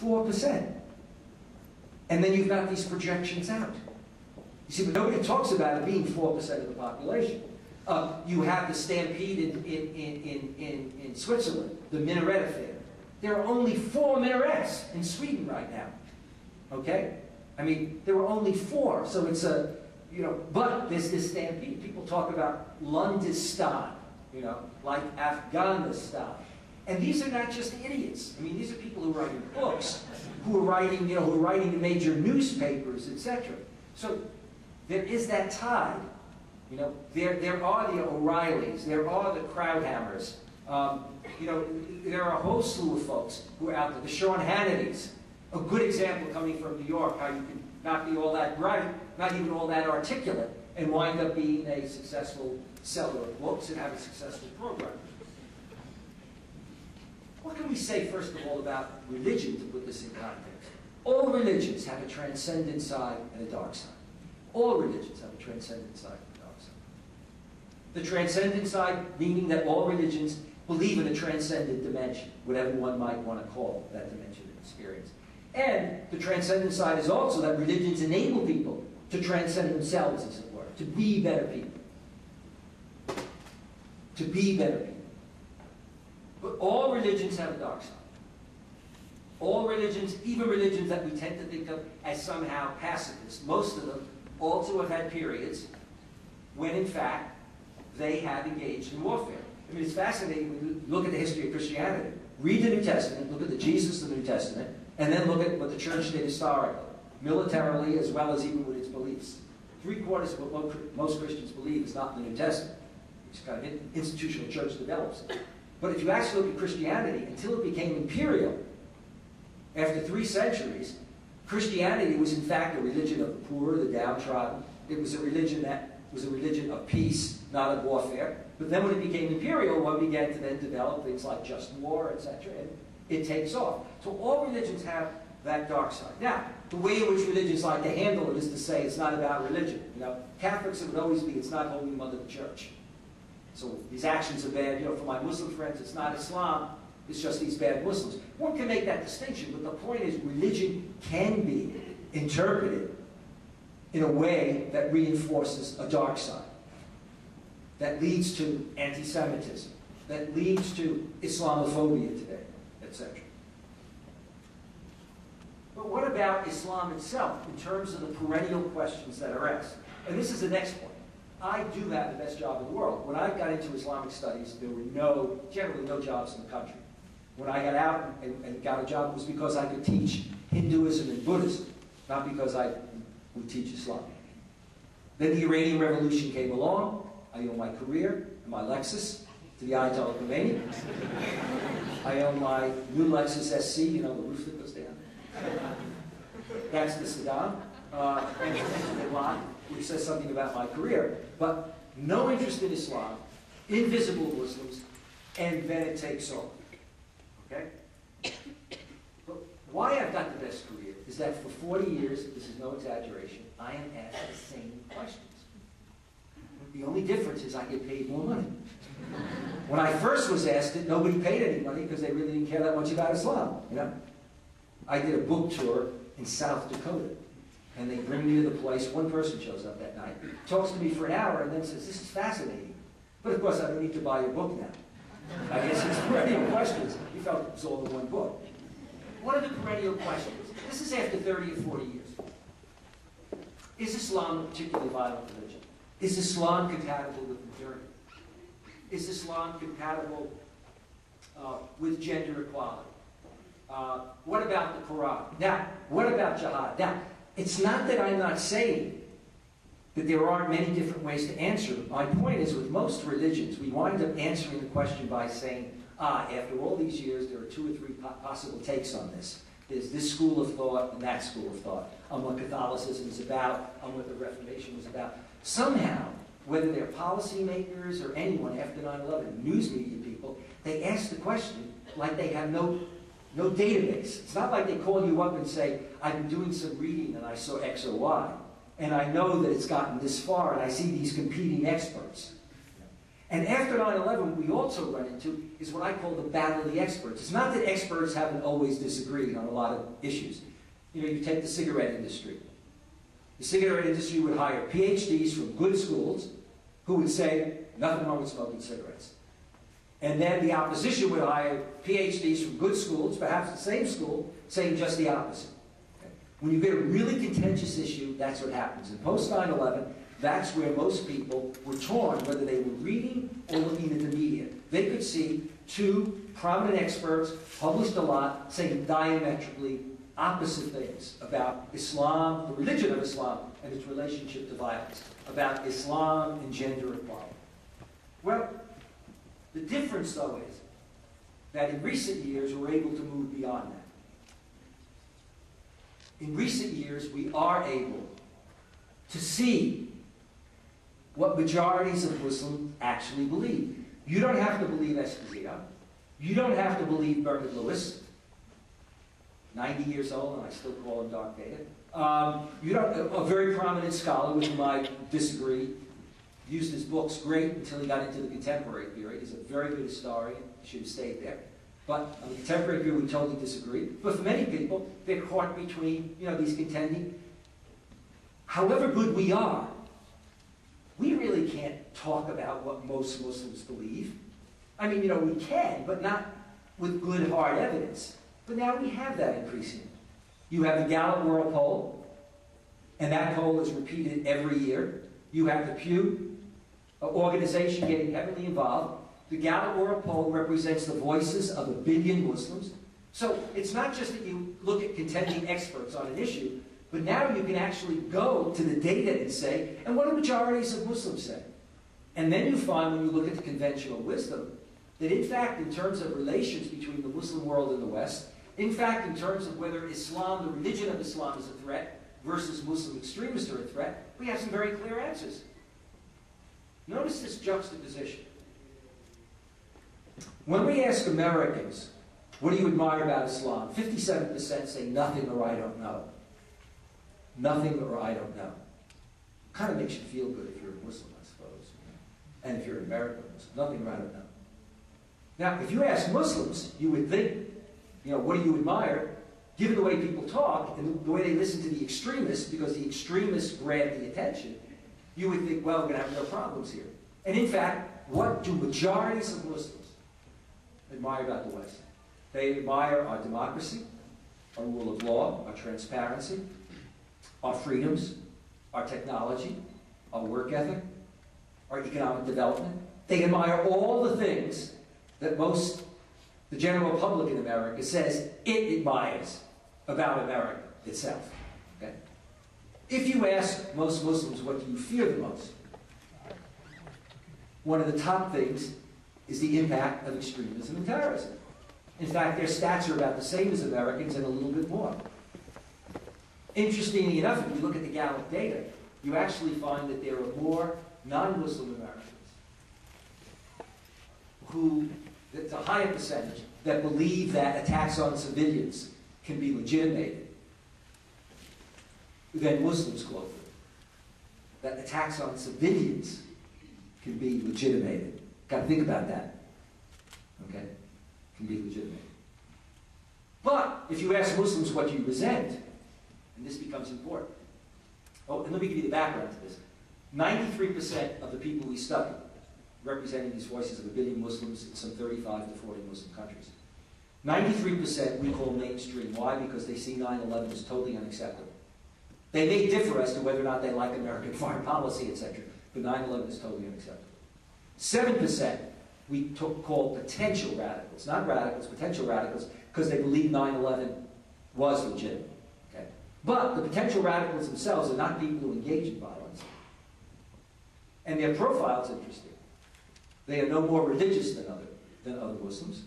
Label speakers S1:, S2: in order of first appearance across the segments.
S1: 4%. And then you've got these projections out. You see, but nobody talks about it being 4% of the population. You have the stampede in Switzerland, the minaret affair. There are only 4 minarets in Sweden right now. Okay? I mean, there were only 4, so it's a, you know, but there's this stampede. People talk about Lundistan, you know, like Afghanistan. And these are not just idiots. I mean, these are people who are writing books, who are writing, you know, who are writing in major newspapers, etc. So there is that tide. You know, there are the O'Reillys, there are the Krauthammers. You know, there are a whole slew of folks who are out there. The Sean Hannitys, a good example coming from New York, how you can not be all that bright, not even all that articulate, and wind up being a successful seller of books and have a successful program. What can we say, first of all, about religion to put this in context? All religions have a transcendent side and a dark side. All religions have a transcendent side and a dark side. The transcendent side, meaning that all religions believe in a transcendent dimension, whatever one might want to call that dimension of experience. And the transcendent side is also that religions enable people to transcend themselves, as it were, to be better people. To be better people. But all religions have a dark side. All religions, even religions that we tend to think of as somehow pacifist, most of them also have had periods when, in fact, they have engaged in warfare. I mean, it's fascinating when you look at the history of Christianity. Read the New Testament, look at the Jesus of the New Testament, and then look at what the church did historically, militarily as well as even with its beliefs. 3/4 of what most Christians believe is not in the New Testament. It's kind of institutional church develops it. But if you actually look at Christianity, until it became imperial, after 3 centuries, Christianity was in fact a religion of the poor, the downtrodden. It was a religion that was a religion of peace, not of warfare. But then when it became imperial, one began to then develop things like just war, etc., and it takes off. So all religions have that dark side. Now, the way in which religions like to handle it is to say it's not about religion. You know, Catholics, it would always be, it's not Holy Mother the Church. So these actions are bad. You know, for my Muslim friends, it's not Islam. It's just these bad Muslims. One can make that distinction, but the point is religion can be interpreted in a way that reinforces a dark side, that leads to anti-Semitism, that leads to Islamophobia today, etc. But what about Islam itself in terms of the perennial questions that are asked? And this is the next point. I do have the best job in the world. When I got into Islamic studies, there were generally no jobs in the country. When I got out and got a job, it was because I could teach Hinduism and Buddhism, not because I would teach Islam. Then the Iranian Revolution came along. I owe my career and my Lexus to the Ayatollah Khomeini. I owe my new Lexus SC, you know, the roof that goes down. That's the Saddam. And the lot, which says something about my career. But no interest in Islam, invisible Muslims, and then it takes off. Okay? But why I've got the best career is that for 40 years, this is no exaggeration, I am asked the same questions. The only difference is I get paid more money. When I first was asked it, nobody paid any money because they really didn't care that much about Islam. You know? I did a book tour in South Dakota. And they bring me to the place, one person shows up that night, talks to me for an hour, and then says, this is fascinating. But of course, I don't need to buy your book now. I guess it's perennial questions. He felt it was all in one book. What are the perennial questions? This is after 30 or 40 years. Is Islam a particularly violent religion? Is Islam compatible with modernity? Is Islam compatible with gender equality? What about the Quran? Now, what about jihad? Now, it's not that I'm not saying that there aren't many different ways to answer it. My point is, with most religions, we wind up answering the question by saying, after all these years, there are 2 or 3 possible takes on this. There's this school of thought and that school of thought, on what Catholicism is about, on what the Reformation was about. Somehow, whether they're policymakers or anyone after 9/11, news media people, they ask the question like they have no database. It's not like they call you up and say, I've been doing some reading and I saw X or Y, and I know that it's gotten this far and I see these competing experts. And after 9/11, what we also run into is what I call the battle of the experts. It's not that experts haven't always disagreed on a lot of issues. You know, you take the cigarette industry. The cigarette industry would hire PhDs from good schools who would say, nothing wrong with smoking cigarettes. And then the opposition would hire PhDs from good schools, perhaps the same school, saying just the opposite. Okay? When you get a really contentious issue, that's what happens. And post 9/11, that's where most people were torn, whether they were reading or looking at the media. They could see two prominent experts, published a lot, saying diametrically opposite things about Islam, the religion of Islam, and its relationship to violence, about Islam and gender equality. Well, the difference, though, is that in recent years, we're able to move beyond that. In recent years, we are able to see what majorities of Muslims actually believe. You don't have to believe Esposito. You don't have to believe Bernard Lewis, 90 years old, and I still call him Dark Data. A very prominent scholar with whom I disagree, used his books great until he got into the contemporary period. He's a very good historian, should have stayed there. But on the contemporary period, we totally disagree. But for many people, they're caught between, these contending. However good we are, we really can't talk about what most Muslims believe. I mean, we can, but not with good, hard evidence. But now we have that increasingly. You have the Gallup World Poll, and that poll is repeated every year. You have the Pew organization getting heavily involved. The Gallup World Poll represents the voices of 1 billion Muslims. So it's not just that you look at contending experts on an issue, but now you can actually go to the data and say, and what do majorities of Muslims say? And then you find, when you look at the conventional wisdom, that in fact, in terms of relations between the Muslim world and the West, in fact, in terms of whether Islam, the religion of Islam, is a threat versus Muslim extremists are a threat, we have some very clear answers. Notice this juxtaposition. When we ask Americans, what do you admire about Islam? 57% say nothing or I don't know. Nothing or I don't know. Kind of makes you feel good if you're a Muslim, I suppose. And if you're an American Muslim, nothing or I don't know. Now, if you ask Muslims, you would think, what do you admire? Given the way people talk and the way they listen to the extremists, because the extremists grab the attention, you would think, well, we're going to have no problems here. And in fact, what do majorities of Muslims admire about the West? They admire our democracy, our rule of law, our transparency, our freedoms, our technology, our work ethic, our economic development. They admire all the things that the general public in America says it admires about America itself. Okay? If you ask most Muslims, what do you fear the most? One of the top things is the impact of extremism and terrorism. In fact, their stats are about the same as Americans and a little bit more. Interestingly enough, if you look at the Gallup data, you actually find that there are more non-Muslim Americans who, it's a higher percentage, that believe that attacks on civilians can be legitimated than Muslims globally. That attacks on civilians can be legitimated. Got to think about that. Okay? Can be legitimated. But if you ask Muslims what you resent, and this becomes important. Oh, and let me give you the background to this. 93% of the people we studied, representing these voices of 1 billion Muslims in some 35 to 40 Muslim countries, 93% we call mainstream. Why? Because they see 9/11 as totally unacceptable. They may differ as to whether or not they like American foreign policy, etc., but 9/11 is totally unacceptable. 7% we call potential radicals. Not radicals, potential radicals, because they believe 9/11 was legitimate. Okay? But the potential radicals themselves are not people who engage in violence. And their profile is interesting. They are no more religious than other Muslims.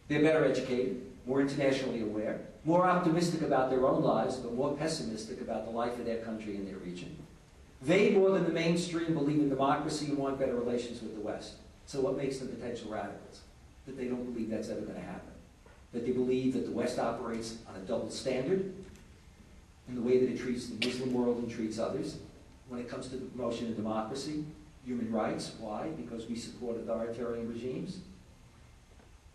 S1: They're better educated, more internationally aware, more optimistic about their own lives, but more pessimistic about the life of their country and their region. They, more than the mainstream, believe in democracy and want better relations with the West. So what makes them potential radicals? That they don't believe that's ever going to happen. That they believe that the West operates on a double standard in the way that it treats the Muslim world and treats others. When it comes to the promotion of democracy, human rights. Why? Because we support authoritarian regimes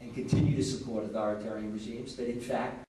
S1: and continue to support authoritarian regimes that, in fact,